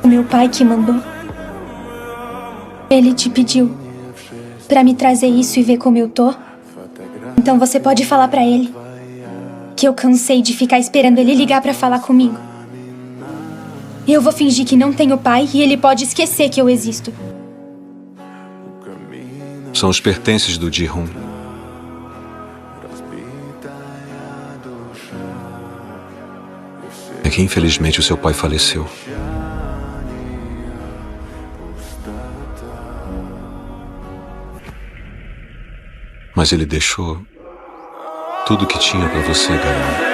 O meu pai que mandou. Ele te pediu pra me trazer isso e ver como eu tô. Então você pode falar pra ele que eu cansei de ficar esperando ele ligar pra falar comigo. E eu vou fingir que não tenho pai e ele pode esquecer que eu existo. São os pertences do Ji-Hoon. É que infelizmente o seu pai faleceu. Mas ele deixou tudo que tinha pra você, garoto.